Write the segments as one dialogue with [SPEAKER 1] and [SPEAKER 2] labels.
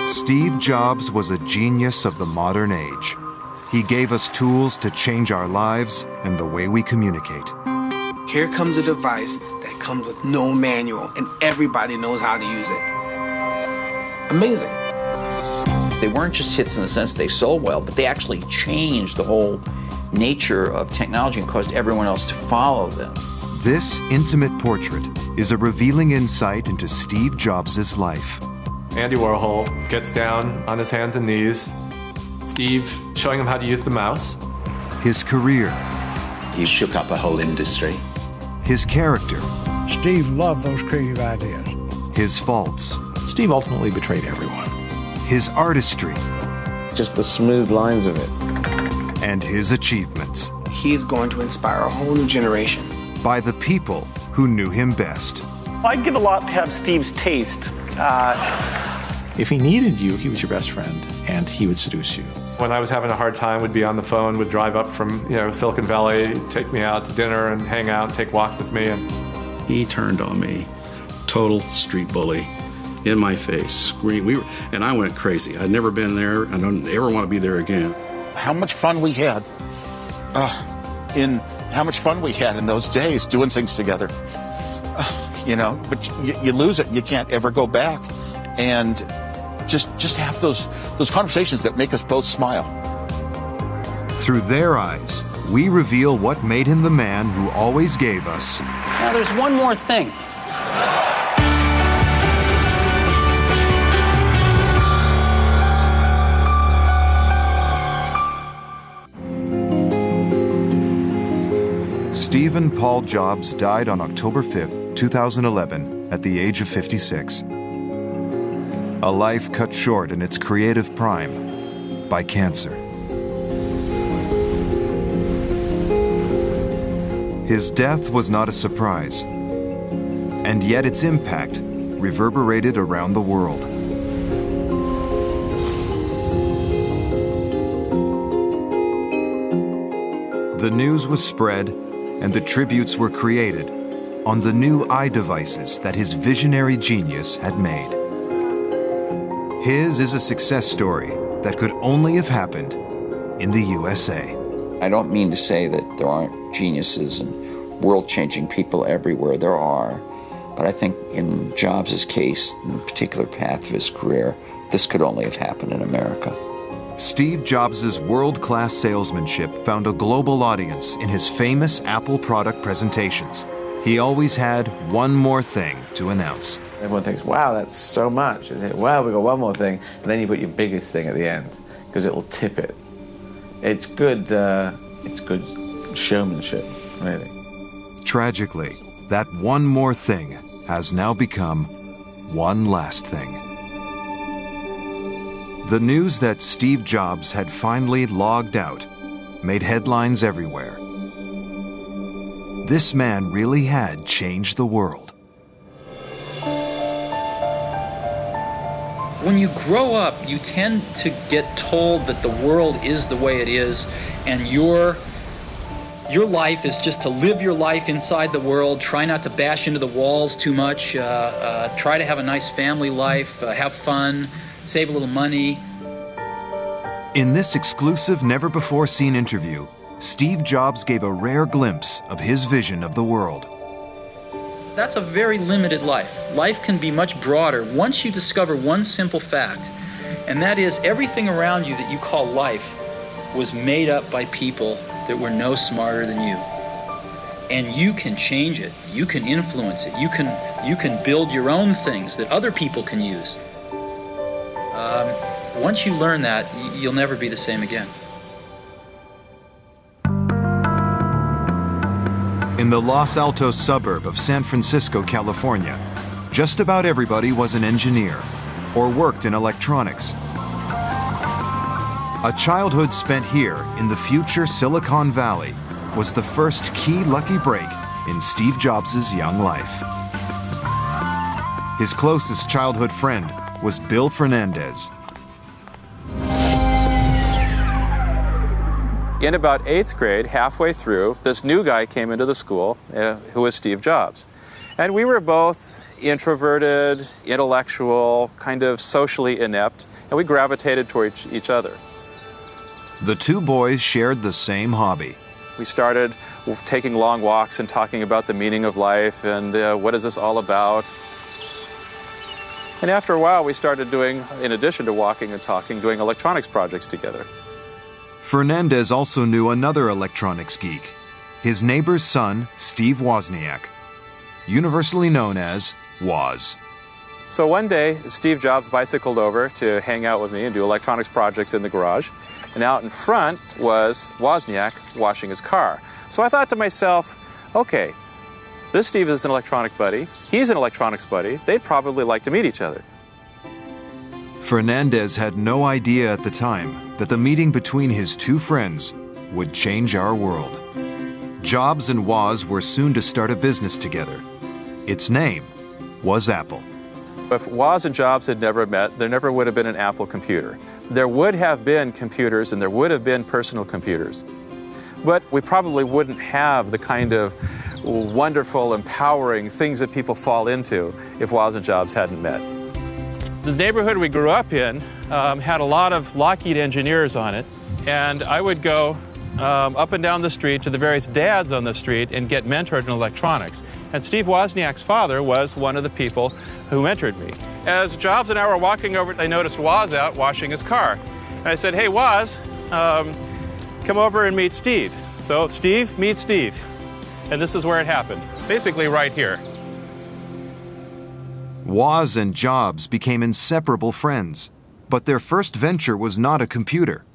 [SPEAKER 1] Steve Jobs was a genius of the modern age. He gave us tools to change our lives and the way we communicate.
[SPEAKER 2] Here comes a device that comes with no manual, and everybody knows how to use it. Amazing.
[SPEAKER 3] They weren't just hits in the sense they sold well, but they actually changed the whole nature of technology and caused everyone else to follow them.
[SPEAKER 1] This intimate portrait is a revealing insight into Steve Jobs' life.
[SPEAKER 4] Andy Warhol gets down on his hands and knees. Steve showing him how to use the mouse.
[SPEAKER 1] His career.
[SPEAKER 5] He shook up a whole industry.
[SPEAKER 1] His character.
[SPEAKER 6] Steve loved those creative ideas.
[SPEAKER 1] His faults.
[SPEAKER 7] Steve ultimately betrayed everyone.
[SPEAKER 1] His artistry.
[SPEAKER 8] Just the smooth lines of it.
[SPEAKER 1] And his achievements.
[SPEAKER 2] He's going to inspire a whole new generation.
[SPEAKER 1] By the people who knew him best.
[SPEAKER 9] I'd give a lot to have Steve's taste.
[SPEAKER 7] If he needed you, he was your best friend, and he would seduce you.
[SPEAKER 4] When I was having a hard time, would be on the phone, would drive up from Silicon Valley, take me out to dinner and hang out and take walks with me. And
[SPEAKER 10] he turned on me, total street bully, in my face, scream. And I went crazy. I'd never been there. I don't ever want to be there again.
[SPEAKER 11] How much fun we had in those days doing things together. But you lose it. You can't ever go back. And just have those conversations that make us both smile.
[SPEAKER 1] Through their eyes, we reveal what made him the man who always gave us.
[SPEAKER 12] Now there's one more thing.
[SPEAKER 1] Stephen Paul Jobs died on October 5th, 2011, at the age of 56. A life cut short in its creative prime by cancer. His death was not a surprise, and yet its impact reverberated around the world. The news was spread, and the tributes were created on the new eye devices that his visionary genius had made. His is a success story that could only have happened in the USA.
[SPEAKER 3] I don't mean to say that there aren't geniuses and world-changing people everywhere. There are. But I think in Jobs' case, in the particular path of his career, this could only have happened in America.
[SPEAKER 1] Steve Jobs' world-class salesmanship found a global audience in his famous Apple product presentations. He always had one more thing to announce.
[SPEAKER 8] Everyone thinks, wow, that's so much. Wow, we got one more thing. And then you put your biggest thing at the end, because it will tip it. It's good showmanship, really.
[SPEAKER 1] Tragically, that one more thing has now become one last thing. The news that Steve Jobs had finally logged out made headlines everywhere. This man really had changed the world.
[SPEAKER 12] When you grow up, you tend to get told that the world is the way it is, and your life is just to live your life inside the world, try not to bash into the walls too much, try to have a nice family life, have fun, save a little money.
[SPEAKER 1] In this exclusive, never-before-seen interview, Steve Jobs gave a rare glimpse of his vision of the world.
[SPEAKER 12] That's a very limited life. Life can be much broader once you discover one simple fact, and that is everything around you that you call life was made up by people that were no smarter than you. And you can change it. You can influence it. You can build your own things that other people can use. Once you learn that, you'll never be the same again.
[SPEAKER 1] In the Los Altos suburb of San Francisco, California, just about everybody was an engineer or worked in electronics. A childhood spent here in the future Silicon Valley was the first key lucky break in Steve Jobs' young life. His closest childhood friend was Bill Fernandez.
[SPEAKER 13] In about 8th grade, halfway through, this new guy came into the school who was Steve Jobs. And we were both introverted, intellectual, kind of socially inept, and we gravitated toward each other.
[SPEAKER 1] The two boys shared the same hobby.
[SPEAKER 13] We started taking long walks and talking about the meaning of life and what is this all about. And after a while, we started doing, in addition to walking and talking, doing electronics projects together.
[SPEAKER 1] Fernandez also knew another electronics geek, his neighbor's son, Steve Wozniak, universally known as Woz.
[SPEAKER 13] So one day, Steve Jobs bicycled over to hang out with me and do electronics projects in the garage. And out in front was Wozniak washing his car. So I thought to myself, okay, this Steve is an electronic buddy, he's an electronics buddy, they'd probably like to meet each other.
[SPEAKER 1] Fernandez had no idea at the time that the meeting between his two friends would change our world. Jobs and Woz were soon to start a business together. Its name was Apple.
[SPEAKER 13] If Woz and Jobs had never met, there never would have been an Apple computer. There would have been computers and there would have been personal computers. But we probably wouldn't have the kind of wonderful, empowering things that people fall into if Woz and Jobs hadn't met. The neighborhood we grew up in had a lot of Lockheed engineers on it, and I would go up and down the street to the various dads on the street and get mentored in electronics. And Steve Wozniak's father was one of the people who mentored me. As Jobs and I were walking over, I noticed Woz out washing his car. And I said, hey, Woz, come over and meet Steve. So Steve meets Steve. And this is where it happened, basically right here.
[SPEAKER 1] Woz and Jobs became inseparable friends, but their first venture was not a computer.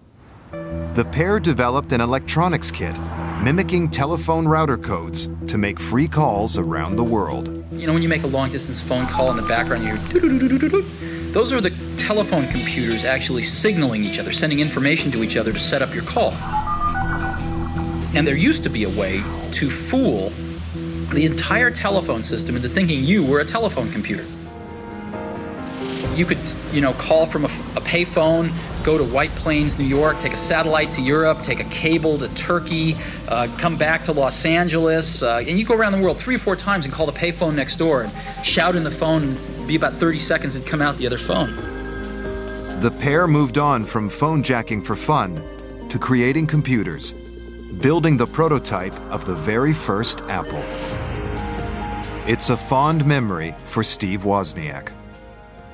[SPEAKER 1] The pair developed an electronics kit mimicking telephone router codes to make free calls around the world.
[SPEAKER 12] You know, when you make a long-distance phone call in the background, you hear doo-doo-doo-doo-doo-doo. Those are the telephone computers actually signaling each other, sending information to each other to set up your call. And there used to be a way to fool the entire telephone system into thinking you were a telephone computer. You could, call from a payphone, go to White Plains, New York, take a satellite to Europe, take a cable to Turkey, come back to Los Angeles, and you go around the world 3 or 4 times and call the payphone next door and shout in the phone, and be about 30 seconds and come out the other phone.
[SPEAKER 1] The pair moved on from phone jacking for fun to creating computers, building the prototype of the very first Apple. It's a fond memory for Steve Wozniak.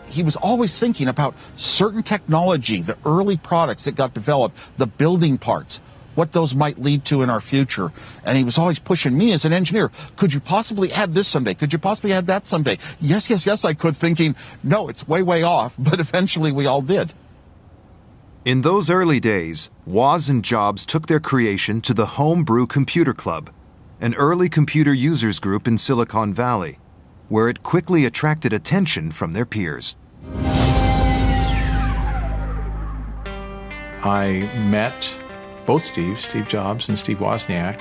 [SPEAKER 11] He was always thinking about certain technology, the early products that got developed, the building parts, what those might lead to in our future. And he was always pushing me as an engineer. Could you possibly add this someday? Could you possibly add that someday? Yes, I could, thinking, no, it's way, way off. But eventually we all did.
[SPEAKER 1] In those early days, Woz and Jobs took their creation to the Homebrew Computer Club, an early computer users group in Silicon Valley, where it quickly attracted attention from their peers.
[SPEAKER 7] I met both Steve Jobs and Steve Wozniak,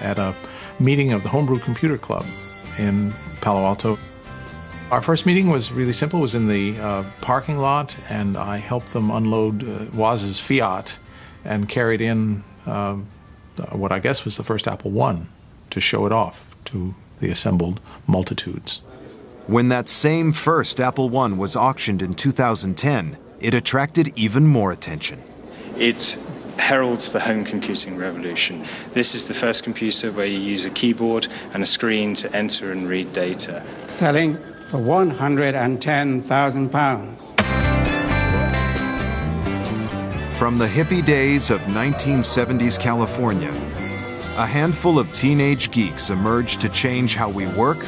[SPEAKER 7] at a meeting of the Homebrew Computer Club in Palo Alto. Our first meeting was really simple. It was in the parking lot, and I helped them unload Woz's Fiat and carried in what I guess was the first Apple I to show it off to the assembled multitudes.
[SPEAKER 1] When that same first Apple I was auctioned in 2010, it attracted even more attention.
[SPEAKER 14] It heralds the home computing revolution. This is the first computer where you use a keyboard and a screen to enter and read data.
[SPEAKER 15] Selling for £110,000.
[SPEAKER 1] From the hippie days of 1970s California, a handful of teenage geeks emerged to change how we work,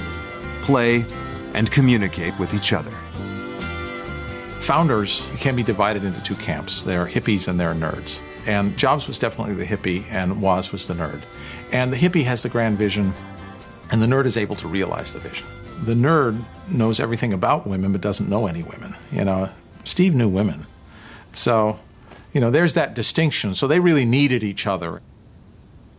[SPEAKER 1] play, and communicate with each other.
[SPEAKER 7] Founders can be divided into 2 camps. There are hippies and there are nerds. And Jobs was definitely the hippie and Woz was the nerd. And the hippie has the grand vision and the nerd is able to realize the vision. The nerd knows everything about women but doesn't know any women. Steve knew women. So, there's that distinction. So they really needed each other.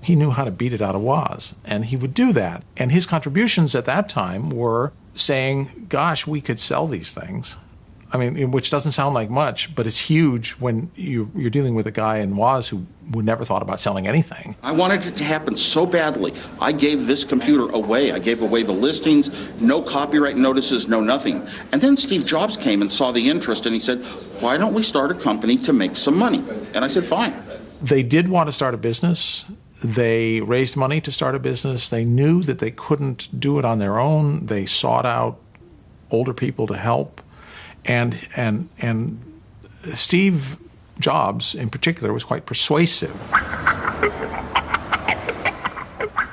[SPEAKER 7] He knew how to beat it out of Woz, and he would do that. And his contributions at that time were saying, gosh, we could sell these things. I mean, which doesn't sound like much, but it's huge when you're dealing with a guy in Woz who never thought about selling anything.
[SPEAKER 15] I wanted it to happen so badly. I gave this computer away. I gave away the listings, no copyright notices, no nothing. And then Steve Jobs came and saw the interest, and he said, why don't we start a company to make some money? And I said, fine.
[SPEAKER 7] They did want to start a business. They raised money to start a business. They knew that they couldn't do it on their own. They sought out older people to help. And Steve Jobs, in particular, was quite persuasive.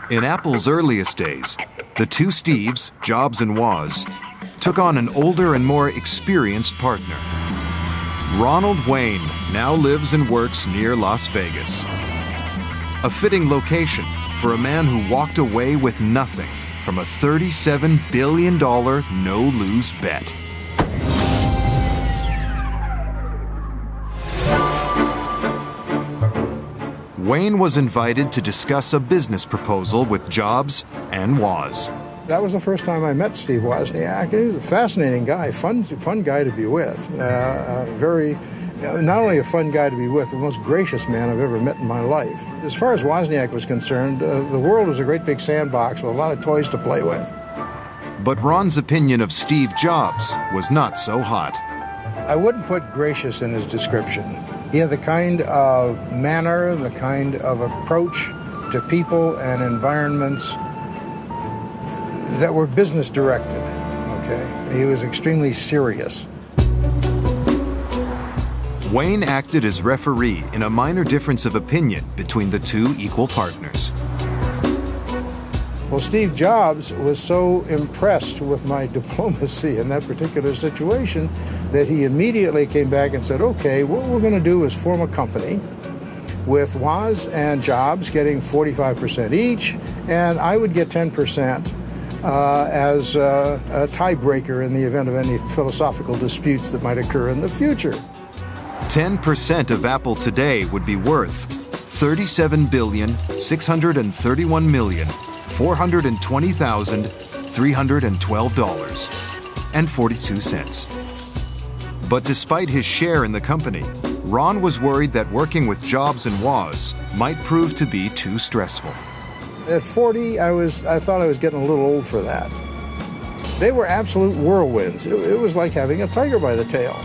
[SPEAKER 1] In Apple's earliest days, the two Steves, Jobs and Woz, took on an older and more experienced partner. Ronald Wayne now lives and works near Las Vegas. A fitting location for a man who walked away with nothing from a $37 billion no-lose bet. Wayne was invited to discuss a business proposal with Jobs and Woz.
[SPEAKER 6] That was the first time I met Steve Wozniak. He was a fascinating guy, fun guy to be with. Not only a fun guy to be with, the most gracious man I've ever met in my life. As far as Wozniak was concerned, the world was a great big sandbox with a lot of toys to play with.
[SPEAKER 1] But Ron's opinion of Steve Jobs was not so hot.
[SPEAKER 6] I wouldn't put gracious in his description. He had the kind of manner, the kind of approach to people and environments that were business directed, okay? He was extremely serious.
[SPEAKER 1] Wayne acted as referee in a minor difference of opinion between the two equal partners.
[SPEAKER 6] Well, Steve Jobs was so impressed with my diplomacy in that particular situation that he immediately came back and said, okay, what we're going to do is form a company with Woz and Jobs getting 45% each, and I would get 10% as a tiebreaker in the event of any philosophical disputes that might occur in the future.
[SPEAKER 1] 10% of Apple today would be worth $37,631,420,312.42. But despite his share in the company, Ron was worried that working with Jobs and Woz might prove to be too stressful.
[SPEAKER 6] At 40, I thought I was getting a little old for that. They were absolute whirlwinds. It was like having a tiger by the tail.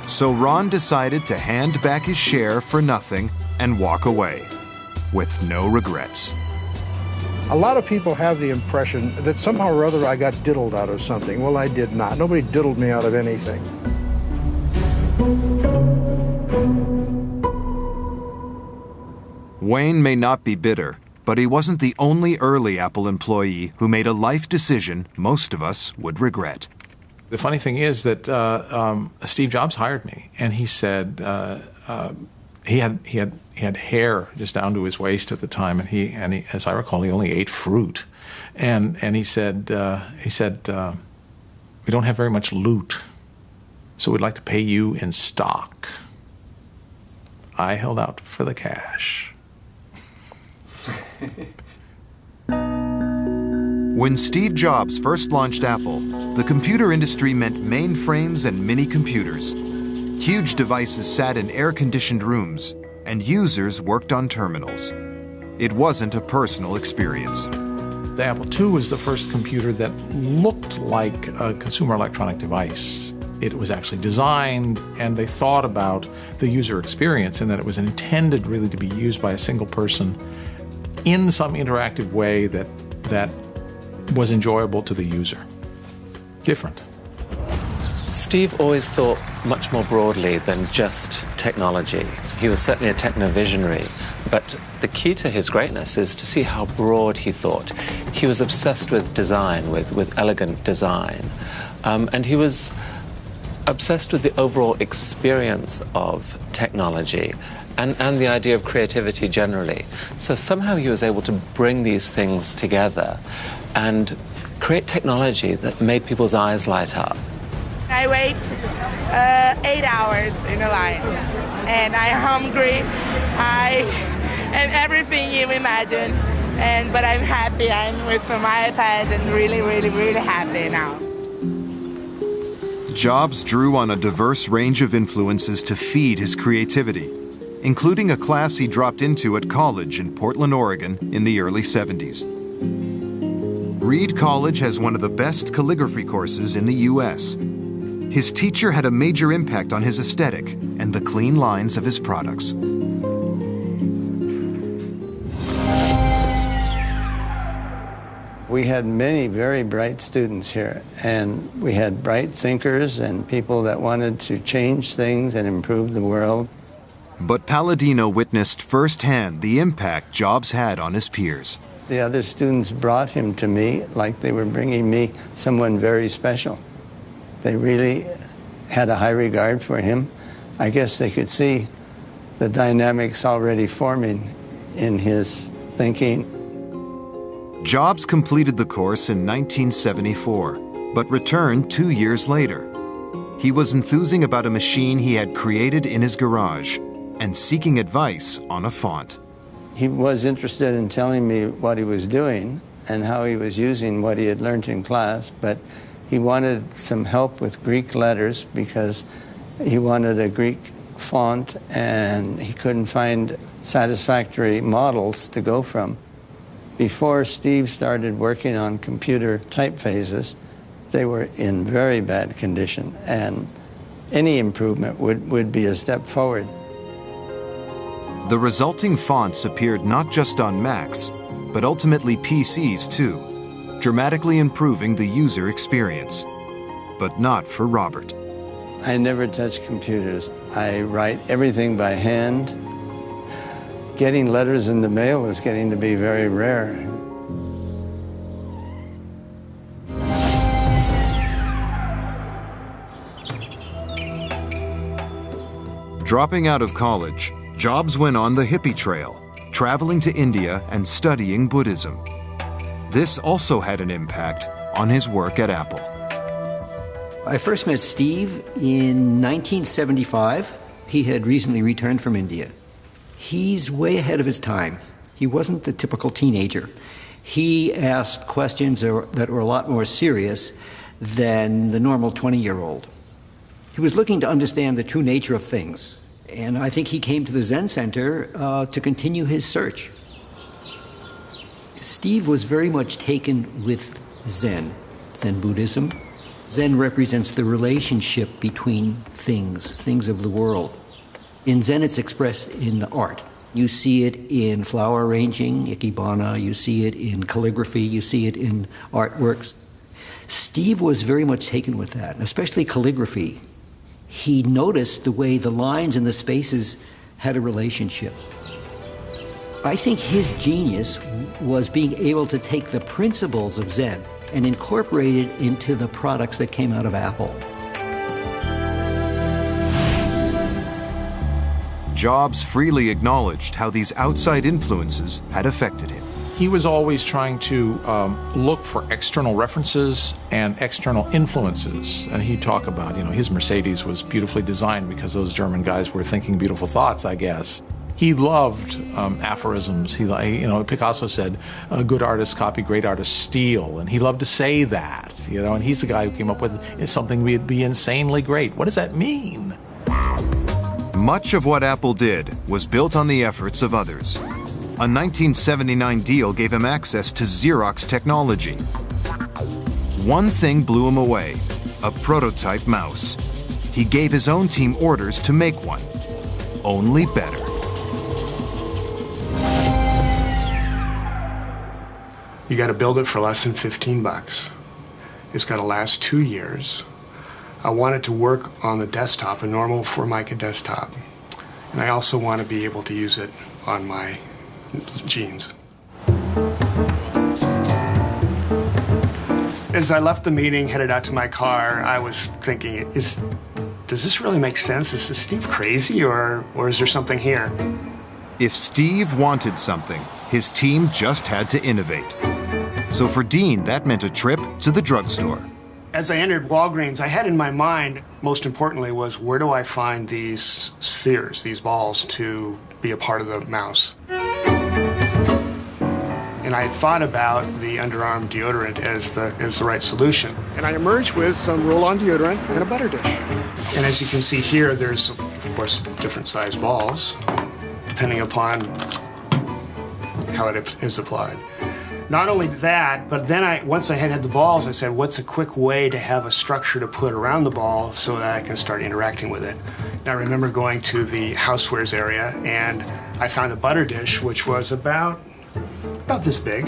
[SPEAKER 1] So Ron decided to hand back his share for nothing and walk away, with no regrets.
[SPEAKER 6] A lot of people have the impression that somehow or other I got diddled out of something. Well, I did not. Nobody diddled me out of anything.
[SPEAKER 1] Wayne may not be bitter, but he wasn't the only early Apple employee who made a life decision most of us would regret.
[SPEAKER 7] The funny thing is that Steve Jobs hired me, and he said he had hair just down to his waist at the time, and he as I recall, he only ate fruit, and he said we don't have very much loot, so we'd like to pay you in stock. I held out for the cash.
[SPEAKER 1] When Steve Jobs first launched Apple, the computer industry meant mainframes and mini-computers. Huge devices sat in air-conditioned rooms, and users worked on terminals. It wasn't a personal experience.
[SPEAKER 7] The Apple II was the first computer that looked like a consumer electronic device. It was actually designed, and they thought about the user experience and that it was intended really to be used by a single person in some interactive way that was enjoyable to the user. Different.
[SPEAKER 16] Steve always thought much more broadly than just technology. He was certainly a techno-visionary, but the key to his greatness is to see how broad he thought. He was obsessed with design, with elegant design, and he was obsessed with the overall experience of technology and the idea of creativity generally. So somehow he was able to bring these things together and create technology that made people's eyes light up.
[SPEAKER 17] I wait 8 hours in a line, and I'm hungry, and everything you imagine, but I'm happy. I'm with my iPad and really, really, really happy now.
[SPEAKER 1] Jobs drew on a diverse range of influences to feed his creativity, including a class he dropped into at college in Portland, Oregon in the early 70s. Reed College has one of the best calligraphy courses in the U.S. His teacher had a major impact on his aesthetic and the clean lines of his products.
[SPEAKER 18] We had many very bright students here, and we had bright thinkers and people that wanted to change things and improve the world.
[SPEAKER 1] But Palladino witnessed firsthand the impact Jobs had on his peers.
[SPEAKER 18] The other students brought him to me like they were bringing me someone very special. They really had a high regard for him. I guess they could see the dynamics already forming in his thinking.
[SPEAKER 1] Jobs completed the course in 1974, but returned 2 years later. He was enthusing about a machine he had created in his garage and seeking advice on a font.
[SPEAKER 18] He was interested in telling me what he was doing and how he was using what he had learned in class, but he wanted some help with Greek letters because he wanted a Greek font and he couldn't find satisfactory models to go from. Before Steve started working on computer typefaces, they were in very bad condition, and any improvement would be a step forward.
[SPEAKER 1] The resulting fonts appeared not just on Macs, but ultimately PCs too, dramatically improving the user experience. But not for Robert.
[SPEAKER 18] I never touch computers. I write everything by hand. Getting letters in the mail is getting to be very rare.
[SPEAKER 1] Dropping out of college, Jobs went on the hippie trail, traveling to India and studying Buddhism. This also had an impact on his work at Apple.
[SPEAKER 19] I first met Steve in 1975. He had recently returned from India. He's way ahead of his time. He wasn't the typical teenager. He asked questions that were a lot more serious than the normal 20-year-old. He was looking to understand the true nature of things, and I think he came to the Zen Center to continue his search. Steve was very much taken with Zen Buddhism. Zen represents the relationship between things of the world. In Zen, it's expressed in art. You see it in flower arranging, ikebana, you see it in calligraphy, you see it in artworks. Steve was very much taken with that, especially calligraphy. He noticed the way the lines and the spaces had a relationship. I think his genius was being able to take the principles of Zen and incorporate it into the products that came out of Apple.
[SPEAKER 1] Jobs freely acknowledged how these outside influences had affected him.
[SPEAKER 7] He was always trying to look for external references and external influences. And he'd talk about, his Mercedes was beautifully designed because those German guys were thinking beautiful thoughts, I guess. He loved aphorisms. Picasso said, good artists copy, great artists steal. And he loved to say that, and he's the guy who came up with something would be insanely great. What does that mean?
[SPEAKER 1] Much of what Apple did was built on the efforts of others. A 1979 deal gave him access to Xerox technology. One thing blew him away, a prototype mouse. He gave his own team orders to make one, only better.
[SPEAKER 20] You got to build it for less than $15. It's got to last 2 years. I want it to work on the desktop, a normal Formica desktop. And I also want to be able to use it on my jeans. As I left the meeting, headed out to my car, I was thinking, does this really make sense? Is Steve crazy, or is there something here?
[SPEAKER 1] If Steve wanted something, his team just had to innovate. So for Dean, that meant a trip to the drugstore.
[SPEAKER 20] As I entered Walgreens, I had in my mind, most importantly, was where do I find these spheres, these balls, to be a part of the mouse? And I had thought about the underarm deodorant as the right solution. And I emerged with some roll-on deodorant and a butter dish. And as you can see here, there's, of course, different size balls, depending upon how it is applied. Not only that, but then once I had the balls, I said, what's a quick way to have a structure to put around the ball so that I can start interacting with it? And I remember going to the housewares area, and I found a butter dish, which was about this big.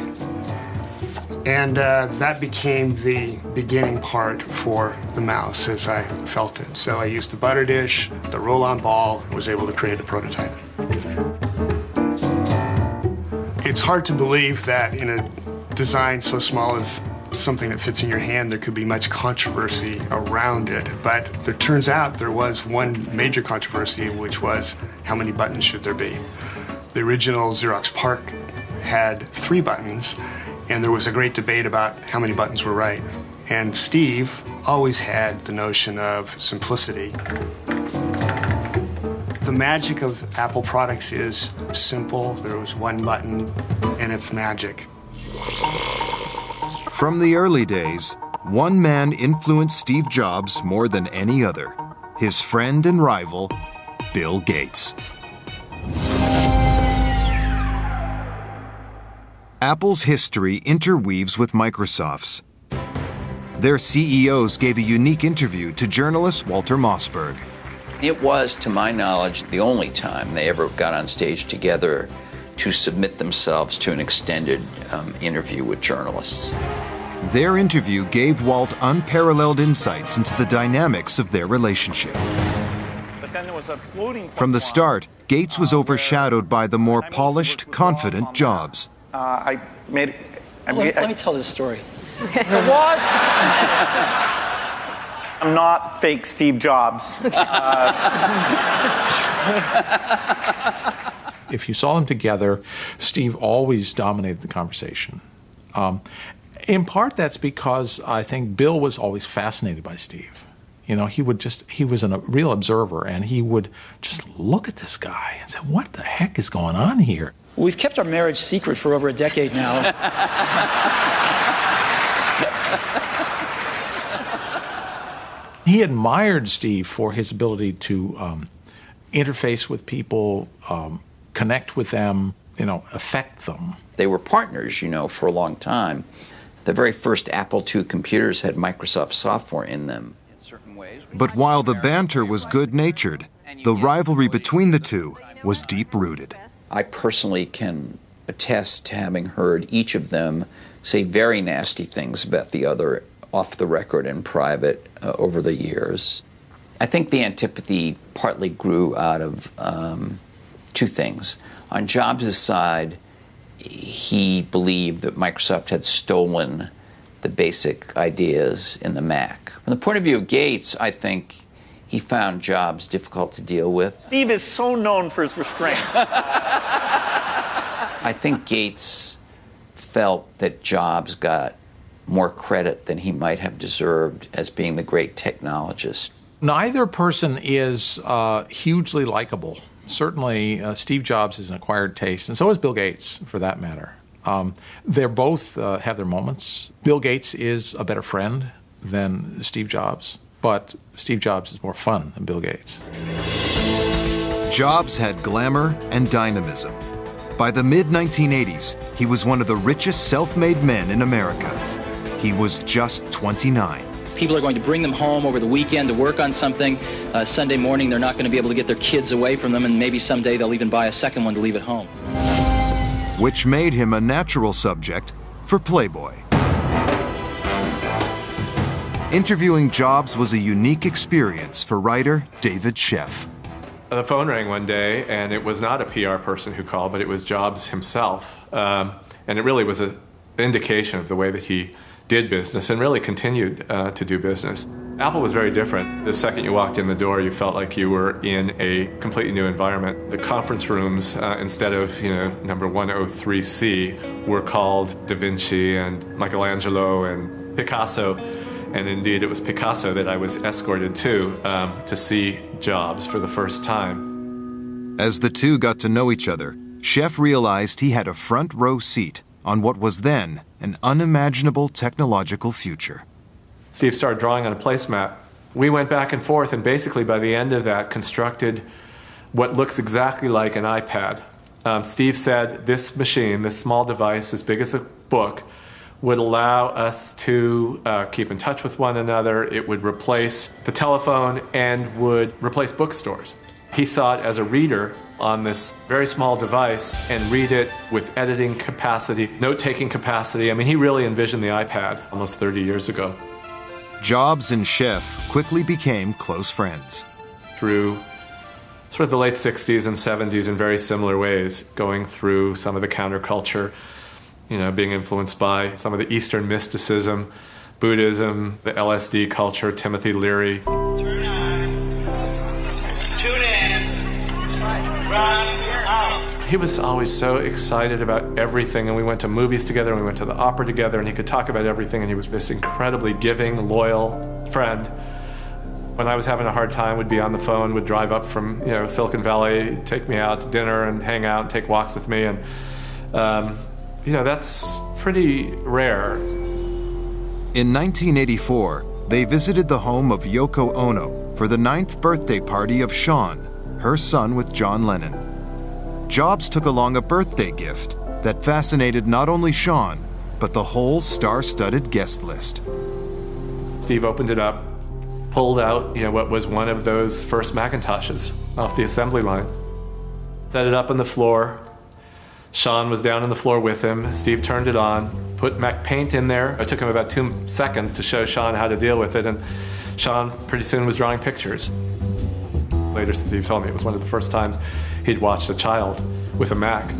[SPEAKER 20] And that became the beginning part for the mouse as I felt it. So I used the butter dish, the roll-on ball, and was able to create a prototype. It's hard to believe that in a design so small as something that fits in your hand, there could be much controversy around it. But it turns out there was one major controversy, which was how many buttons should there be? The original Xerox PARC had 3 buttons, and there was a great debate about how many buttons were right. And Steve always had the notion of simplicity. The magic of Apple products is simple. There was one button, and it's magic.
[SPEAKER 1] From the early days, one man influenced Steve Jobs more than any other: his friend and rival, Bill Gates. Apple's history interweaves with Microsoft's. Their CEOs gave a unique interview to journalist Walter Mossberg.
[SPEAKER 3] It was, to my knowledge, the only time they ever got on stage together to submit themselves to an extended interview with journalists.
[SPEAKER 1] Their interview gave Walt unparalleled insights into the dynamics of their relationship.
[SPEAKER 9] But then there was a floating
[SPEAKER 1] From the start, Gates was overshadowed by the more polished, confident Jobs.
[SPEAKER 9] Let me tell this story.
[SPEAKER 21] So was.
[SPEAKER 9] I'm not fake Steve Jobs.
[SPEAKER 7] If you saw them together, Steve always dominated the conversation. In part, that's because I think Bill was always fascinated by Steve. You know, he was a real observer, and he would just look at this guy and say, what the heck is going on here?
[SPEAKER 21] We've kept our marriage secret for over a decade now.
[SPEAKER 7] He admired Steve for his ability to interface with people, connect with them, affect them.
[SPEAKER 3] They were partners, for a long time. The very first Apple II computers had Microsoft software in them.
[SPEAKER 1] But while the banter was good-natured, the rivalry between the two was deep-rooted.
[SPEAKER 3] I personally can attest to having heard each of them say very nasty things about the other off the record in private over the years. I think the antipathy partly grew out of 2 things. On Jobs' side, he believed that Microsoft had stolen the basic ideas in the Mac. From the point of view of Gates, I think he found Jobs difficult to deal with.
[SPEAKER 9] Steve is so known for his restraint.
[SPEAKER 3] I think Gates felt that Jobs got more credit than he might have deserved as being the great technologist.
[SPEAKER 7] Neither person is hugely likable. Certainly, Steve Jobs is an acquired taste, and so is Bill Gates, for that matter. They're both have their moments. Bill Gates is a better friend than Steve Jobs, but Steve Jobs is more fun than Bill Gates.
[SPEAKER 1] Jobs had glamour and dynamism. By the mid-1980s, he was one of the richest self-made men in America. He was just 29.
[SPEAKER 12] People are going to bring them home over the weekend to work on something. Sunday morning, they're not going to be able to get their kids away from them, and maybe someday they'll even buy a second one to leave at home.
[SPEAKER 1] Which made him a natural subject for Playboy. Interviewing Jobs was a unique experience for writer David Sheff.
[SPEAKER 4] The phone rang one day, and it was not a PR person who called, but it was Jobs himself. And it really was an indication of the way that he did business and really continued to do business. Apple was very different. The second you walked in the door, you felt like you were in a completely new environment. The conference rooms, instead of number 103C, were called Da Vinci and Michelangelo and Picasso. And indeed, it was Picasso that I was escorted to see Jobs for the first time.
[SPEAKER 1] As the two got to know each other, Sheff realized he had a front row seat on what was then an unimaginable technological future.
[SPEAKER 4] Steve started drawing on a placemat. We went back and forth, and basically by the end of that constructed what looks exactly like an iPad. Steve said this machine, this small device as big as a book, would allow us to keep in touch with one another. It would replace the telephone and would replace bookstores. He saw it as a reader on this very small device and read it with editing capacity, note-taking capacity. I mean, he really envisioned the iPad almost 30 years ago.
[SPEAKER 1] Jobs and Schiff quickly became close friends.
[SPEAKER 4] Through sort of the late 60s and 70s in very similar ways, going through some of the counterculture, you know, being influenced by some of the Eastern mysticism, Buddhism, the LSD culture, Timothy Leary. He was always so excited about everything, and we went to movies together, and we went to the opera together, and he could talk about everything, and he was this incredibly giving, loyal friend. When I was having a hard time, would be on the phone, would drive up from, you know, Silicon Valley, take me out to dinner and hang out and take walks with me, and you know, that's pretty rare.
[SPEAKER 1] In 1984, they visited the home of Yoko Ono for the 9th birthday party of Sean, her son with John Lennon. Jobs took along a birthday gift that fascinated not only Sean, but the whole star-studded guest list.
[SPEAKER 4] Steve opened it up, pulled out, you know, what was one of those first Macintoshes off the assembly line, set it up on the floor. Sean was down on the floor with him. Steve turned it on, put Mac Paint in there. It took him about 2 seconds to show Sean how to deal with it, and Sean pretty soon was drawing pictures. Later, Steve told me it was one of the first times he'd watched a child with a Mac.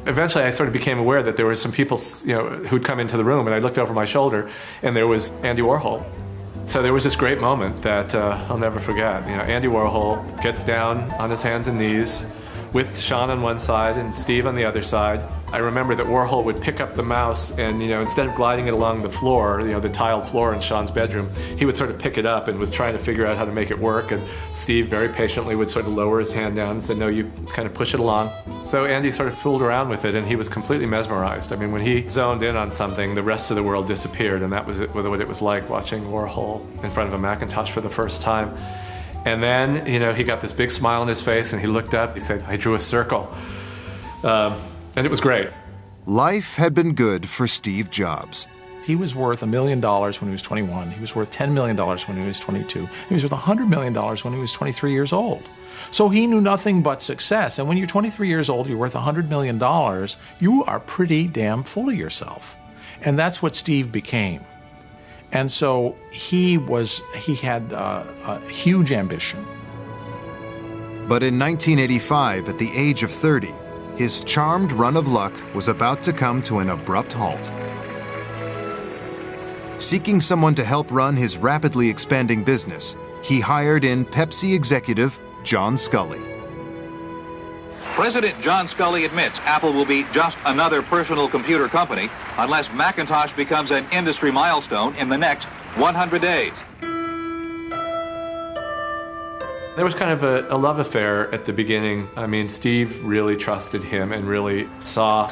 [SPEAKER 4] Eventually, I sort of became aware that there were some people, you know, who'd come into the room, and I looked over my shoulder, and there was Andy Warhol. So there was this great moment that I'll never forget. You know, Andy Warhol gets down on his hands and knees with Sean on one side and Steve on the other side. I remember that Warhol would pick up the mouse and, you know, instead of gliding it along the floor, you know, the tiled floor in Sean's bedroom, he would sort of pick it up and was trying to figure out how to make it work. And Steve very patiently would sort of lower his hand down and say, no, you kind of push it along. So Andy sort of fooled around with it, and he was completely mesmerized. I mean, when he zoned in on something, the rest of the world disappeared, and that was what it was like watching Warhol in front of a Macintosh for the first time. And then, you know, he got this big smile on his face, and he looked up, he said, I drew a circle. And it was great.
[SPEAKER 1] Life had been good for Steve Jobs.
[SPEAKER 7] He was worth $1 million when he was 21. He was worth $10 million when he was 22. He was worth $100 million when he was 23 years old. So he knew nothing but success. And when you're 23 years old, you're worth $100 million, you are pretty damn full of yourself. And that's what Steve became. And so he had a huge ambition.
[SPEAKER 1] But in 1985, at the age of 30, his charmed run of luck was about to come to an abrupt halt. Seeking someone to help run his rapidly expanding business, he hired in Pepsi executive John Sculley.
[SPEAKER 5] President John Sculley admits Apple will be just another personal computer company unless Macintosh becomes an industry milestone in the next 100 days.
[SPEAKER 4] There was kind of a love affair at the beginning. I mean, Steve really trusted him and really saw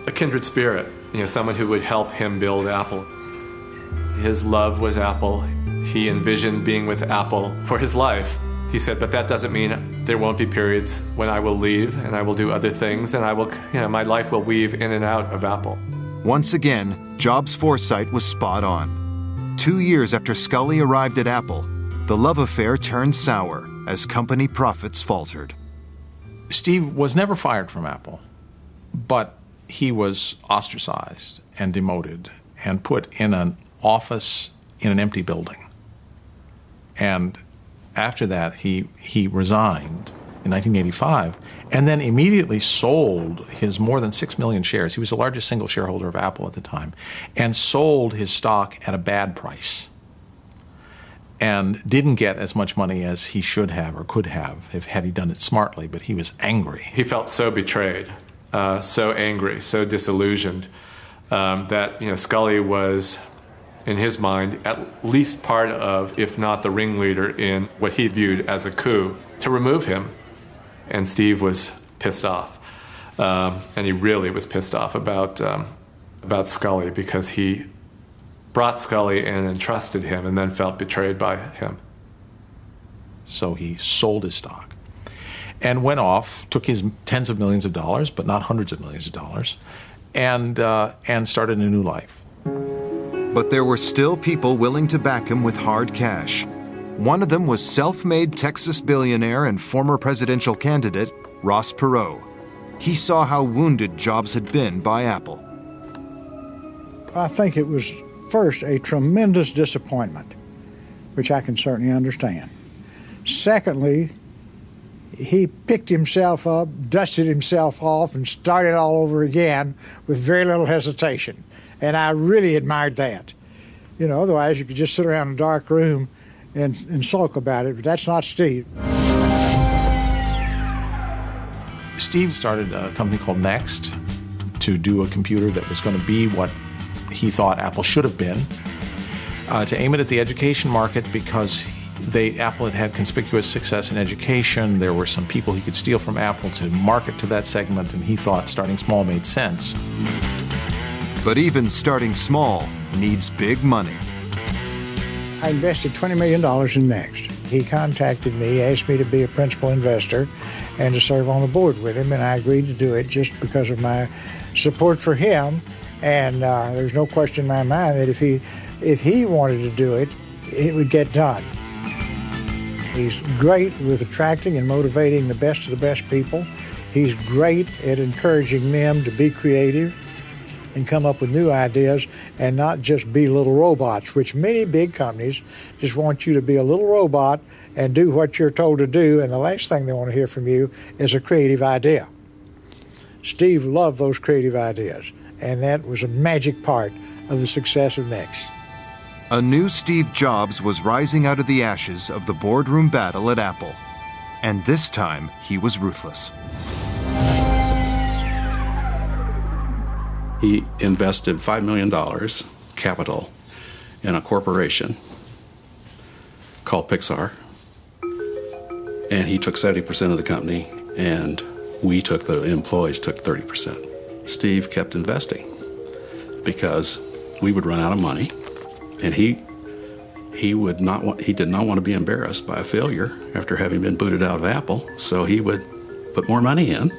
[SPEAKER 4] a kindred spirit, you know, someone who would help him build Apple. His love was Apple. He envisioned being with Apple for his life. He said, but that doesn't mean there won't be periods when I will leave and I will do other things, and I will, you know, my life will weave in and out of Apple.
[SPEAKER 1] Once again, Jobs' foresight was spot on. 2 years after Sculley arrived at Apple, the love affair turned sour as company profits faltered.
[SPEAKER 7] Steve was never fired from Apple, but he was ostracized and demoted and put in an office in an empty building. And after that, he resigned in 1985 and then immediately sold his more than 6 million shares. He was the largest single shareholder of Apple at the time, and sold his stock at a bad price, and didn't get as much money as he should have or could have had he done it smartly, but he was angry.
[SPEAKER 4] He felt so betrayed, so angry, so disillusioned, that, you know, Sculley was, in his mind, at least part of, if not the ringleader in what he viewed as a coup, to remove him. And Steve was pissed off. And he really was pissed off about Scully because he brought Scully in and trusted him and then felt betrayed by him.
[SPEAKER 7] So he sold his stock and went off, took his tens of millions of dollars, but not hundreds of millions of dollars, and started a new life.
[SPEAKER 1] But there were still people willing to back him with hard cash. One of them was self-made Texas billionaire and former presidential candidate Ross Perot. He saw how wounded Jobs had been by Apple.
[SPEAKER 2] I think it was, first, a tremendous disappointment, which I can certainly understand. Secondly, he picked himself up, dusted himself off, and started all over again with very little hesitation. And I really admired that. You know, otherwise you could just sit around in a dark room and sulk about it, but that's not Steve.
[SPEAKER 7] Steve started a company called Next to do a computer that was going to be what he thought Apple should have been, to aim it at the education market because Apple had had conspicuous success in education. There were some people he could steal from Apple to market to that segment, and he thought starting small made sense.
[SPEAKER 1] But even starting small needs big money.
[SPEAKER 2] I invested $20 million in Next. He contacted me, asked me to be a principal investor and to serve on the board with him, and I agreed to do it just because of my support for him. And there's no question in my mind that if he wanted to do it, it would get done. He's great with attracting and motivating the best of the best people. He's great at encouraging them to be creative and come up with new ideas and not just be little robots, which many big companies just want you to be a little robot and do what you're told to do, and the last thing they want to hear from you is a creative idea. Steve loved those creative ideas, and that was a magic part of the success of Next.
[SPEAKER 1] A new Steve Jobs was rising out of the ashes of the boardroom battle at Apple. And this time, he was ruthless.
[SPEAKER 10] He invested $5 million capital in a corporation called Pixar. And he took 70% of the company, and the employees took 30%. Steve kept investing because we would run out of money, and he did not want to be embarrassed by a failure after having been booted out of Apple, so he would put more money in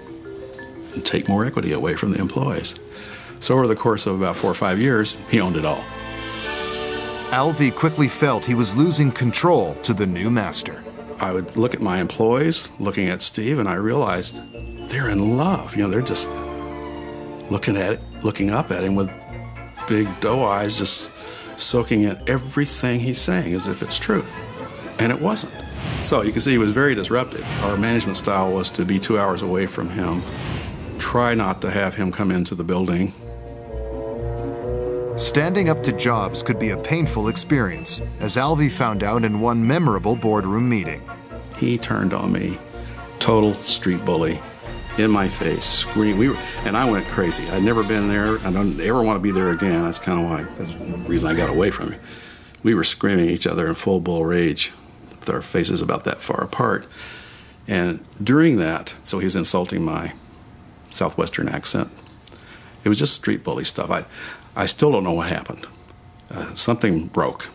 [SPEAKER 10] and take more equity away from the employees. So over the course of about 4 or 5 years, he owned it all.
[SPEAKER 1] Alvey quickly felt he was losing control to the new master.
[SPEAKER 10] I would look at my employees, looking at Steve, and I realized they're in love. You know, they're just looking up at him with big doe eyes, just soaking in everything he's saying as if it's truth. And it wasn't. So you can see he was very disruptive. Our management style was to be 2 hours away from him, try not to have him come into the building.
[SPEAKER 1] Standing up to Jobs could be a painful experience, as Alvey found out in one memorable boardroom meeting.
[SPEAKER 10] He turned on me, total street bully, in my face, screamed. And I went crazy. I'd never been there. I don't ever want to be there again. That's the reason I got away from him. We were screaming at each other in full bull rage, with our faces about that far apart. And during that, so he was insulting my Southwestern accent. It was just street bully stuff. I still don't know what happened. Something broke.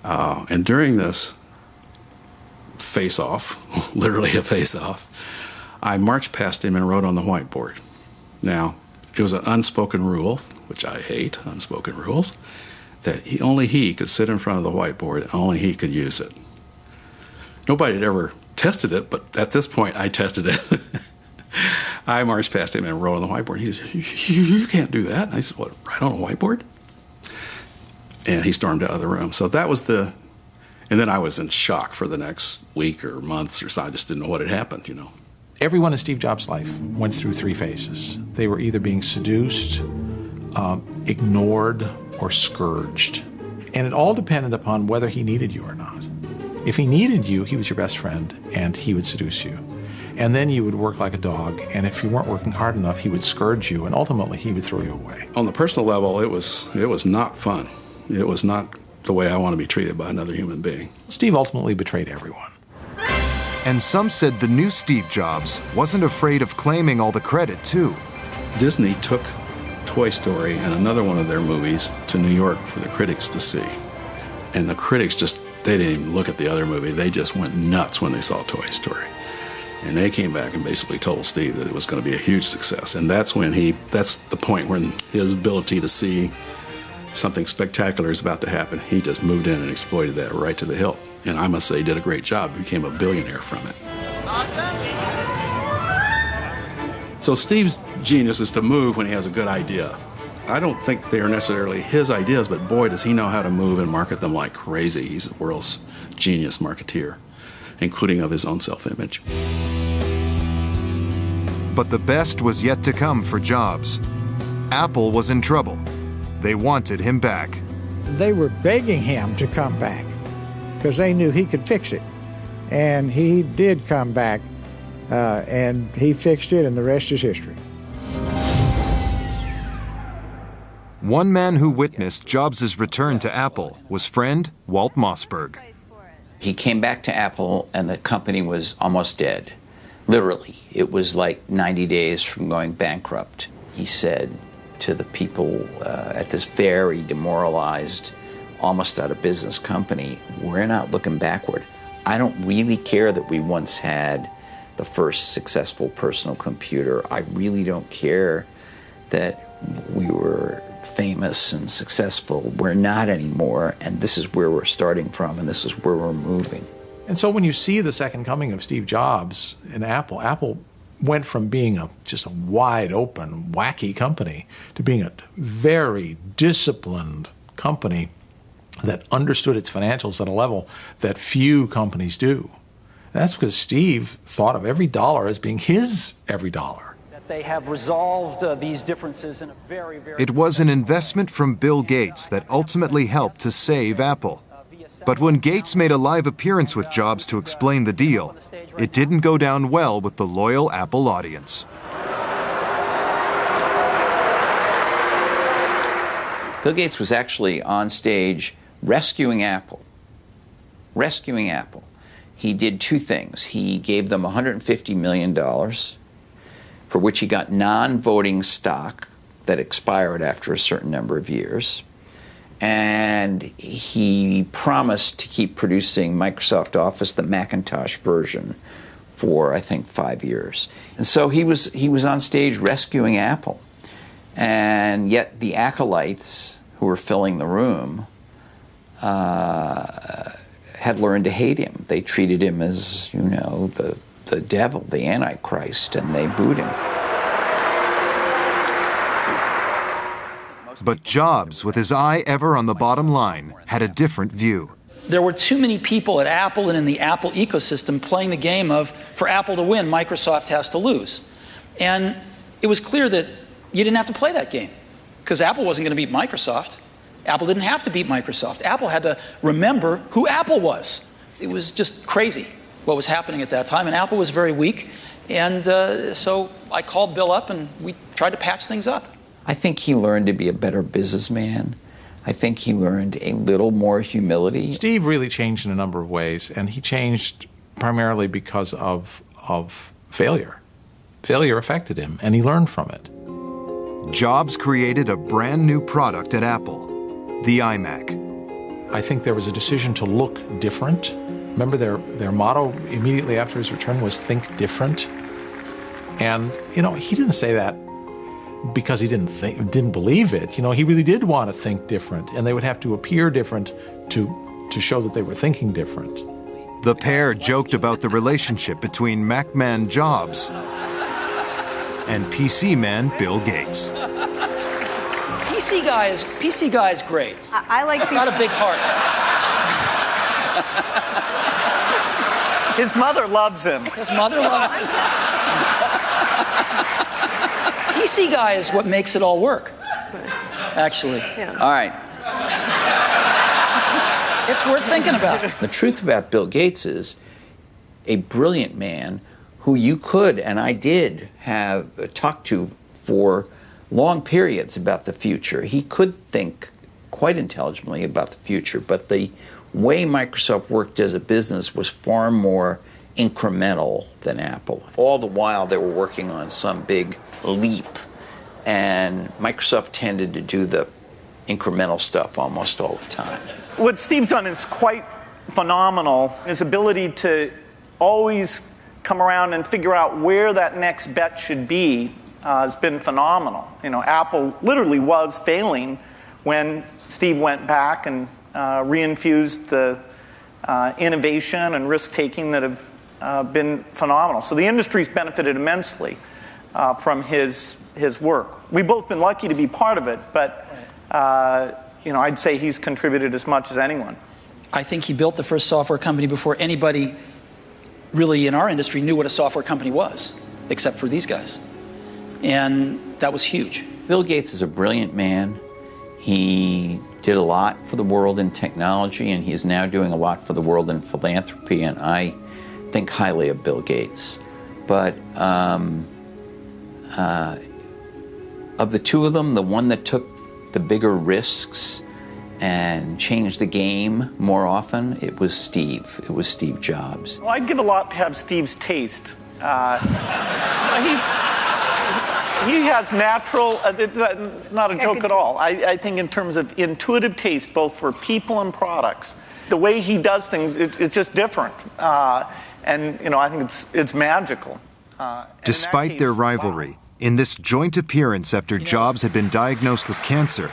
[SPEAKER 10] And during this face-off, literally a face-off, I marched past him and wrote on the whiteboard. Now, it was an unspoken rule, which I hate, unspoken rules, that only he could sit in front of the whiteboard and only he could use it. Nobody had ever tested it, but at this point I tested it. I marched past him and wrote on the whiteboard. He said, you can't do that. And I said, what, write on a whiteboard? And he stormed out of the room. So that was and then I was in shock for the next week or months or so. I just didn't know what had happened, you know.
[SPEAKER 7] Everyone in Steve Jobs' life went through 3 phases. They were either being seduced, ignored, or scourged. And it all depended upon whether he needed you or not. If he needed you, he was your best friend, and he would seduce you. And then you would work like a dog, and if you weren't working hard enough, he would scourge you, and ultimately he would throw you away.
[SPEAKER 10] On the personal level, it was not fun. It was not the way I want to be treated by another human being.
[SPEAKER 7] Steve ultimately betrayed everyone.
[SPEAKER 1] And some said the new Steve Jobs wasn't afraid of claiming all the credit, too.
[SPEAKER 10] Disney took Toy Story and another one of their movies to New York for the critics to see. And the critics they didn't even look at the other movie. They just went nuts when they saw Toy Story. And they came back and basically told Steve that it was going to be a huge success. And that's the point when his ability to see something spectacular is about to happen, he just moved in and exploited that right to the hilt. And I must say he did a great job, became a billionaire from it. Awesome. So Steve's genius is to move when he has a good idea. I don't think they are necessarily his ideas, but boy, does he know how to move and market them like crazy. He's the world's genius marketeer, including of his own self-image.
[SPEAKER 1] But the best was yet to come for Jobs. Apple was in trouble. They wanted him back.
[SPEAKER 2] They were begging him to come back because they knew he could fix it. And he did come back, and he fixed it, and the rest is history.
[SPEAKER 1] One man who witnessed Jobs' return to Apple was friend Walt Mossberg.
[SPEAKER 3] He came back to Apple, and the company was almost dead. Literally, it was like 90 days from going bankrupt. He said to the people at this very demoralized, almost out of business company, we're not looking backward. I don't really care that we once had the first successful personal computer. I really don't care that we were famous and successful. We're not anymore, and this is where we're starting from, and this is where we're moving.
[SPEAKER 7] And so when you see the second coming of Steve Jobs in Apple, Apple went from being just a wide open, wacky company to being a very disciplined company that understood its financials at a level that few companies do. And that's because Steve thought of every dollar as being his every dollar.
[SPEAKER 21] They have resolved these differences in a very, very...
[SPEAKER 1] It was an investment from Bill Gates that ultimately helped to save Apple. But when Gates made a live appearance with Jobs to explain the deal, it didn't go down well with the loyal Apple audience.
[SPEAKER 3] Bill Gates was actually on stage rescuing Apple. Rescuing Apple. He did two things. He gave them $150 million, for which he got non-voting stock that expired after a certain number of years. And he promised to keep producing Microsoft Office, the Macintosh version, for, I think, 5 years. And so he was on stage rescuing Apple. And yet the acolytes who were filling the room had learned to hate him. They treated him as, you know, the devil, the Antichrist, and they booed him.
[SPEAKER 1] But Jobs, with his eye ever on the bottom line, had a different view.
[SPEAKER 21] There were too many people at Apple and in the Apple ecosystem playing the game of, for Apple to win, Microsoft has to lose. And it was clear that you didn't have to play that game, because Apple wasn't going to beat Microsoft. Apple didn't have to beat Microsoft. Apple had to remember who Apple was. It was just crazy what was happening at that time, and Apple was very weak. And so I called Bill up, and we tried to patch things up.
[SPEAKER 3] I think he learned to be a better businessman. I think he learned a little more humility.
[SPEAKER 7] Steve really changed in a number of ways, and he changed primarily because of failure. Failure affected him, and he learned from it.
[SPEAKER 1] Jobs created a brand new product at Apple, the iMac.
[SPEAKER 7] I think there was a decision to look different. Remember their motto immediately after his return was "Think different." And, you know, he didn't say that because he didn't believe it. You know, he really did want to think different, and they would have to appear different to show that they were thinking different.
[SPEAKER 1] The pair joked about the relationship between Mac man Jobs and PC man Bill Gates.
[SPEAKER 21] PC guy is great.
[SPEAKER 8] I like PC.
[SPEAKER 21] He's got a big heart.
[SPEAKER 9] His mother loves him.
[SPEAKER 21] His mother loves him. PC guy is what makes it all work, actually.
[SPEAKER 8] Yeah.
[SPEAKER 3] All right.
[SPEAKER 21] It's worth thinking about.
[SPEAKER 3] The truth about Bill Gates is a brilliant man who you could, and I did, have talked to for long periods about the future. He could think quite intelligently about the future, but the way Microsoft worked as a business was far more incremental than Apple. All the while they were working on some big leap, and Microsoft tended to do the incremental stuff almost all the time.
[SPEAKER 9] What Steve's done is quite phenomenal. His ability to always come around and figure out where that next bet should be has been phenomenal. You know, Apple literally was failing when Steve went back and reinfused the innovation and risk-taking that have been phenomenal. So the industry's benefited immensely from his work. We've both been lucky to be part of it, but you know, I'd say he's contributed as much as anyone.
[SPEAKER 21] I think he built the first software company before anybody really in our industry knew what a software company was, except for these guys. And that was huge.
[SPEAKER 3] Bill Gates is a brilliant man. He did a lot for the world in technology, and he is now doing a lot for the world in philanthropy, and I think highly of Bill Gates. But of the two of them, the one that took the bigger risks and changed the game more often, it was Steve. It was Steve Jobs.
[SPEAKER 9] Well, I'd give a lot to have Steve's taste. He has natural, not a joke at all. I think in terms of intuitive taste, both for people and products, the way he does things, it's just different. And you know, I think it's magical.
[SPEAKER 1] Despite their rivalry, in this joint appearance after Jobs had been diagnosed with cancer,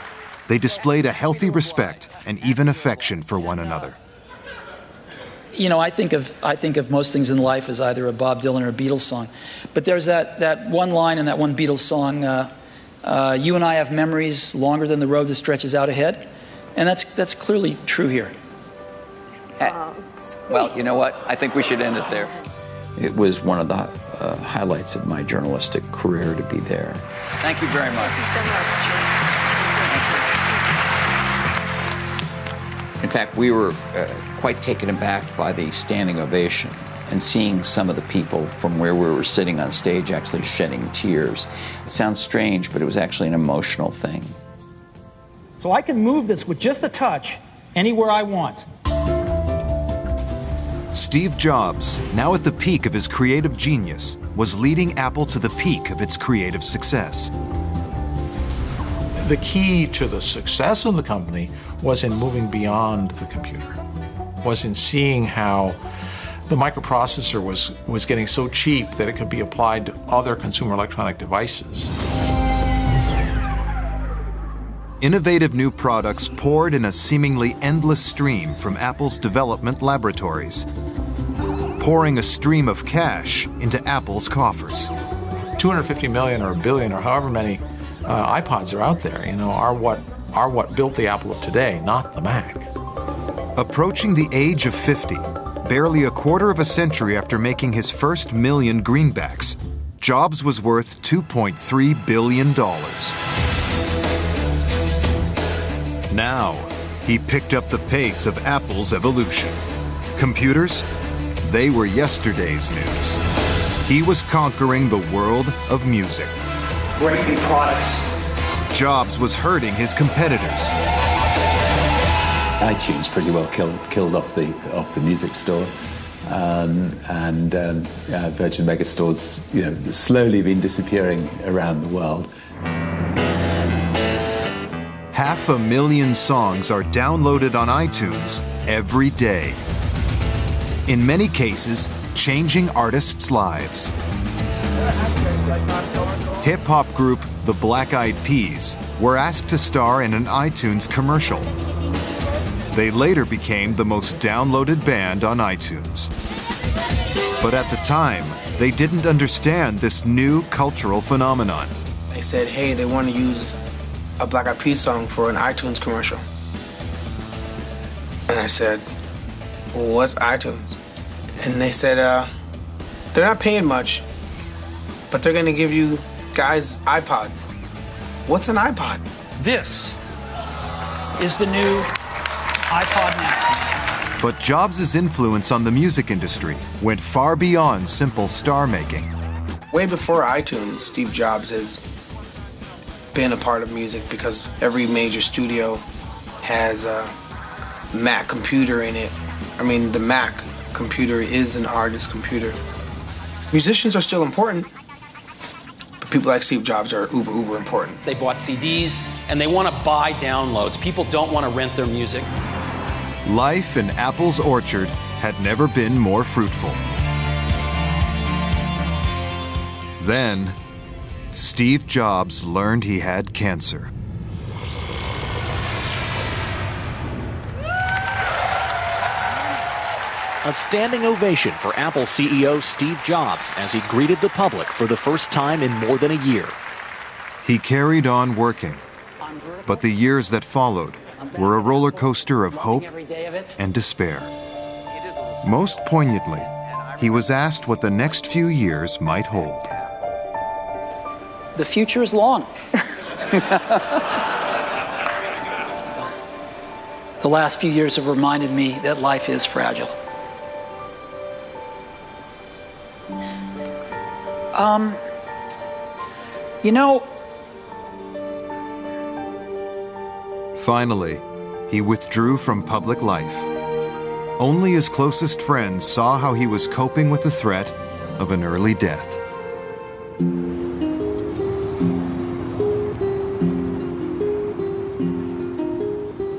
[SPEAKER 1] they displayed a healthy respect and even affection for one another.
[SPEAKER 21] You know, I think of most things in life as either a Bob Dylan or a Beatles song. But there's that one line in that one Beatles song, you and I have memories longer than the road that stretches out ahead. And that's clearly true here.
[SPEAKER 3] Well, you know what? I think we should end it there. It was one of the highlights of my journalistic career to be there.
[SPEAKER 21] Thank you very much.
[SPEAKER 17] Thank you so much.
[SPEAKER 3] In fact, we were quite taken aback by the standing ovation and seeing some of the people from where we were sitting on stage actually shedding tears. It sounds strange, but it was actually an emotional thing.
[SPEAKER 8] So I can move this with just a touch anywhere I want.
[SPEAKER 1] Steve Jobs, now at the peak of his creative genius, was leading Apple to the peak of its creative success.
[SPEAKER 7] The key to the success of the company was in moving beyond the computer, was in seeing how the microprocessor was getting so cheap that it could be applied to other consumer electronic devices.
[SPEAKER 1] Innovative new products poured in a seemingly endless stream from Apple's development laboratories, pouring a stream of cash into Apple's coffers.
[SPEAKER 7] 250 million or a billion or however many iPods are out there, you know, are what built the Apple of today, not the Mac.
[SPEAKER 1] Approaching the age of 50, barely a quarter of a century after making his first million greenbacks, Jobs was worth $2.3 billion. Now, he picked up the pace of Apple's evolution. Computers, they were yesterday's news. He was conquering the world of music.
[SPEAKER 8] Great new products.
[SPEAKER 1] Jobs was hurting his competitors.
[SPEAKER 22] iTunes pretty well killed off the music store, and Virgin Megastores, you know, slowly been disappearing around the world.
[SPEAKER 1] 500,000 songs are downloaded on iTunes every day. In many cases, changing artists' lives. Hip-hop group The Black Eyed Peas were asked to star in an iTunes commercial. They later became the most downloaded band on iTunes. But at the time, they didn't understand this new cultural phenomenon.
[SPEAKER 23] They said, hey, they want to use a Black Eyed Peas song for an iTunes commercial. And I said, well, what's iTunes? And they said, they're not paying much, but they're going to give you guys iPods. What's an iPod?
[SPEAKER 21] This is the new iPod Nano.
[SPEAKER 1] But Jobs' influence on the music industry went far beyond simple star making.
[SPEAKER 23] Way before iTunes, Steve Jobs has been a part of music because every major studio has a Mac computer in it. I mean, the Mac computer is an artist's computer. Musicians are still important, but people like Steve Jobs are uber important.
[SPEAKER 11] They bought CDs, and they want to buy downloads. People don't want to rent their music.
[SPEAKER 1] Life in Apple's orchard had never been more fruitful. Then, Steve Jobs learned he had cancer.
[SPEAKER 13] A standing ovation for Apple CEO Steve Jobs as he greeted the public for the first time in more than a year.
[SPEAKER 1] He carried on working, but the years that followed were a roller coaster of hope and despair. Most poignantly, he was asked what the next few years might hold.
[SPEAKER 8] The future is long. The last few years have reminded me that life is fragile. You know...
[SPEAKER 1] Finally, he withdrew from public life. Only his closest friends saw how he was coping with the threat of an early death.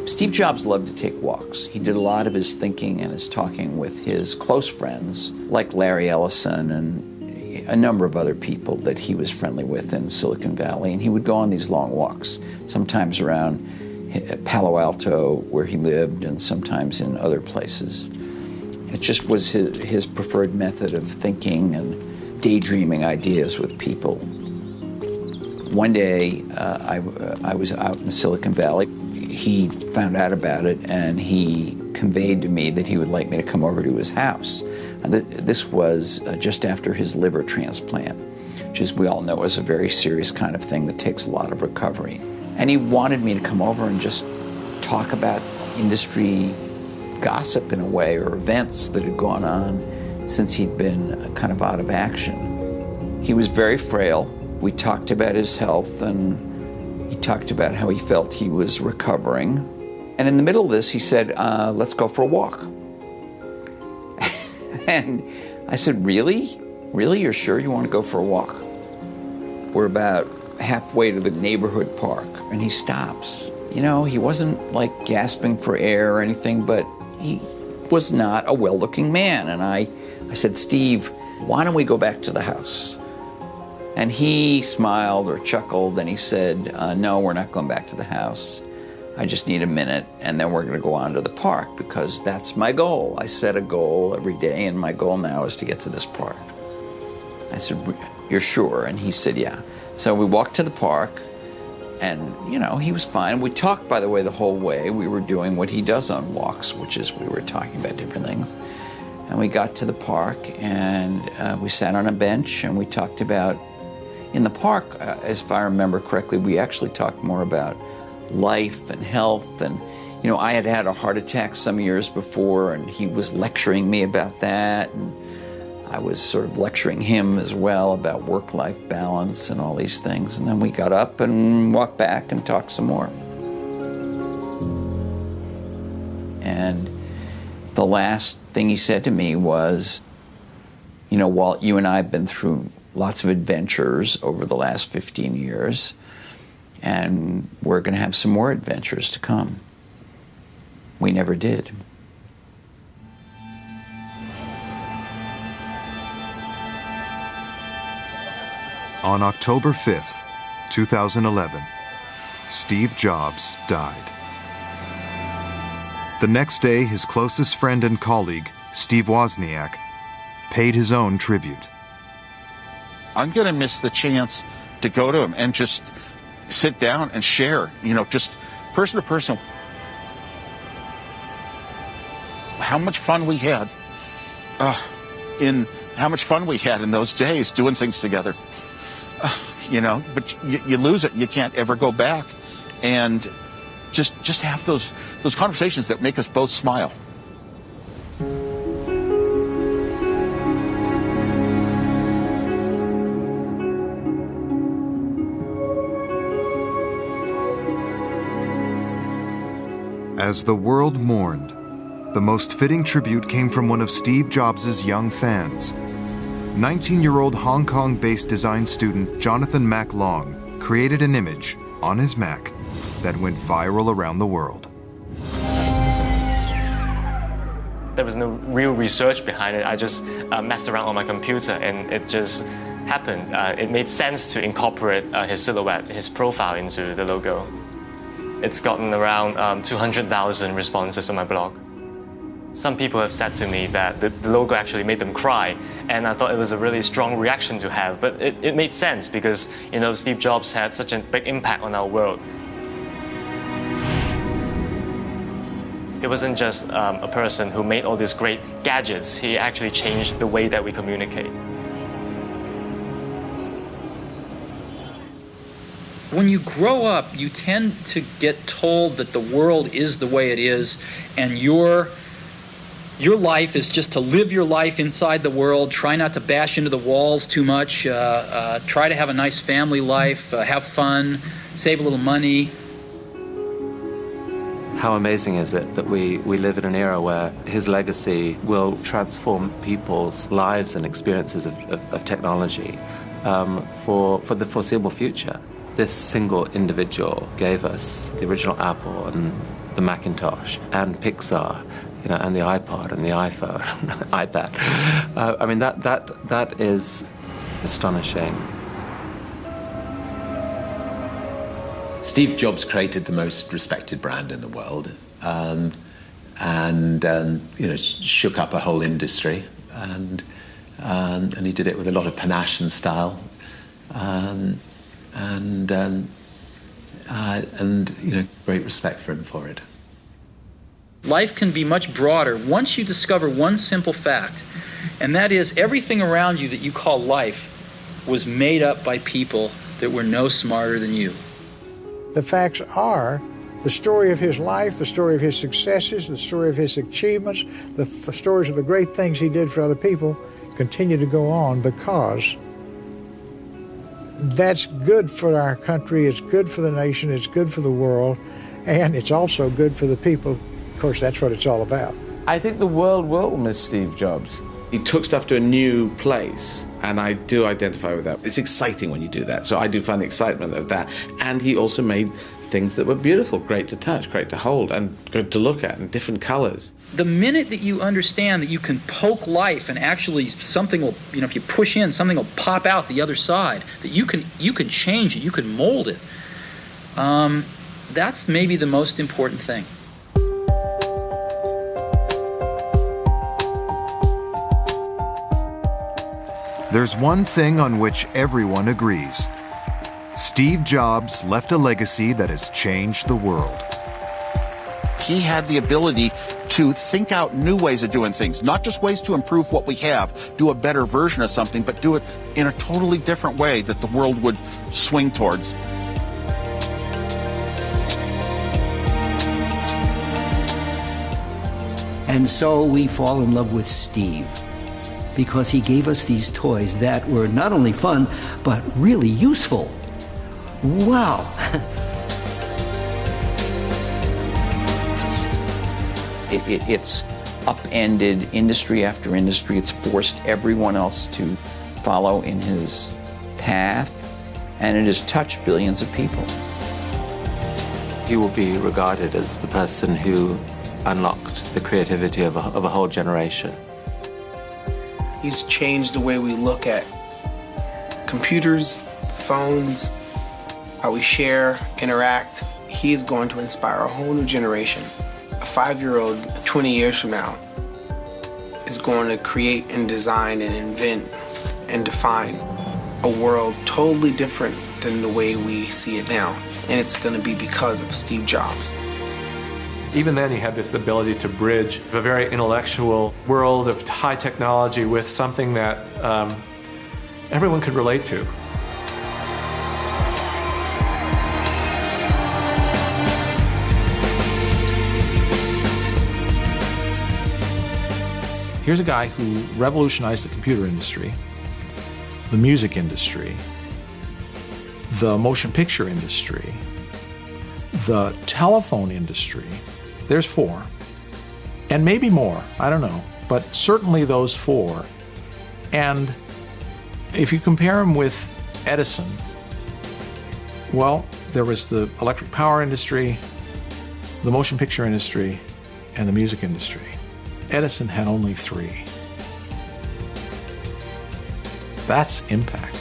[SPEAKER 3] Steve Jobs loved to take walks. He did a lot of his thinking and his talking with his close friends, like Larry Ellison and a number of other people that he was friendly with in Silicon Valley. And he would go on these long walks, sometimes around Palo Alto, where he lived, and sometimes in other places. It just was his preferred method of thinking and daydreaming ideas with people. One day, I was out in Silicon Valley. He found out about it, and he conveyed to me that he would like me to come over to his house. And this was just after his liver transplant, which, as we all know, is a very serious kind of thing that takes a lot of recovery. And he wanted me to come over and just talk about industry gossip in a way, or events that had gone on since he'd been kind of out of action. He was very frail. We talked about his health, and he talked about how he felt he was recovering. And in the middle of this, he said, let's go for a walk. And I said, really? Really? You're sure you want to go for a walk? We're about halfway to the neighborhood park, and he stops. You know, he wasn't like gasping for air or anything, but he was not a well-looking man. And I said, Steve, why don't we go back to the house? And he smiled or chuckled, and he said, no, we're not going back to the house. I just need a minute, and then we're going to go on to the park, because that's my goal. I set a goal every day, and my goal now is to get to this park. I said, you're sure? And he said, yeah. So we walked to the park, and, you know, he was fine. We talked, by the way, the whole way. We were doing what he does on walks, which is we were talking about different things. And we got to the park, and we sat on a bench, and we talked about, in the park, as if I remember correctly, we actually talked more about life and health. And, you know, I had had a heart attack some years before, and he was lecturing me about that. And I was sort of lecturing him as well about work-life balance and all these things. And then we got up and walked back and talked some more. And the last thing he said to me was, you know, Walt, you and I have been through lots of adventures over the last 15 years, and we're going to have some more adventures to come. We never did.
[SPEAKER 1] On October 5th, 2011, Steve Jobs died. The next day, his closest friend and colleague, Steve Wozniak, paid his own tribute.
[SPEAKER 14] I'm going to miss the chance to go to him and just sit down and share, you know, just person to person, how much fun we had in those days doing things together. You know, but you lose it. You can't ever go back, and just have those conversations that make us both smile.
[SPEAKER 1] As the world mourned, the most fitting tribute came from one of Steve Jobs' young fans. 19-year-old Hong Kong-based design student Jonathan Mac Long created an image on his Mac that went viral around the world.
[SPEAKER 6] There was no real research behind it. I just messed around on my computer and it just happened. It made sense to incorporate his silhouette, his profile into the logo. It's gotten around 200,000 responses on my blog. Some people have said to me that the logo actually made them cry, and I thought it was a really strong reaction to have, but it made sense because, you know, Steve Jobs had such a big impact on our world. He wasn't just a person who made all these great gadgets. He actually changed the way that we communicate.
[SPEAKER 12] When you grow up, you tend to get told that the world is the way it is, and your life is just to live your life inside the world, try not to bash into the walls too much, try to have a nice family life, have fun, save a little money.
[SPEAKER 15] How amazing is it that we live in an era where his legacy will transform people's lives and experiences of technology for the foreseeable future. This single individual gave us the original Apple and the Macintosh and Pixar, you know, and the iPod and the iPhone, iPad. I mean, that is astonishing.
[SPEAKER 22] Steve Jobs created the most respected brand in the world, and you know, shook up a whole industry, and he did it with a lot of panache and style, and you know, great respect for him for it.
[SPEAKER 12] Life can be much broader once you discover one simple fact, and that is everything around you that you call life was made up by people that were no smarter than you.
[SPEAKER 2] The facts are the story of his life, the story of his successes, the story of his achievements, the stories of the great things he did for other people continue to go on because that's good for our country, it's good for the nation, it's good for the world, and it's also good for the people. Of course, that's what it's all about.
[SPEAKER 16] I think the world will miss Steve Jobs. He took stuff to a new place, and I do identify with that. It's exciting when you do that, so I do find the excitement of that. And he also made things that were beautiful, great to touch, great to hold, and good to look at, and different colors.
[SPEAKER 12] The minute that you understand that you can poke life and actually something will, you know, if you push in, something will pop out the other side, that you can change it, you can mold it, that's maybe the most important thing.
[SPEAKER 1] There's one thing on which everyone agrees. Steve Jobs left a legacy that has changed the world.
[SPEAKER 14] He had the ability to think out new ways of doing things, not just ways to improve what we have, do a better version of something, but do it in a totally different way that the world would swing towards.
[SPEAKER 19] And so we fall in love with Steve, because he gave us these toys that were not only fun, but really useful. Wow.
[SPEAKER 3] It's upended industry after industry. It's forced everyone else to follow in his path, and it has touched billions of people.
[SPEAKER 15] He will be regarded as the person who unlocked the creativity of a whole generation.
[SPEAKER 23] He's changed the way we look at computers, phones, how we share, interact. He is going to inspire a whole new generation. A 5-year-old 20 years from now is going to create and design and invent and define a world totally different than the way we see it now. And it's going to be because of Steve Jobs.
[SPEAKER 4] Even then, he had this ability to bridge a very intellectual world of high technology with something that everyone could relate to.
[SPEAKER 7] Here's a guy who revolutionized the computer industry, the music industry, the motion picture industry, the telephone industry. There's 4. And maybe more, I don't know, but certainly those four. And if you compare them with Edison, well, there was the electric power industry, the motion picture industry, and the music industry. Edison had only 3. That's impact.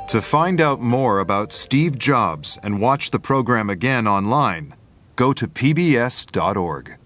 [SPEAKER 1] To find out more about Steve Jobs and watch the program again online, go to pbs.org.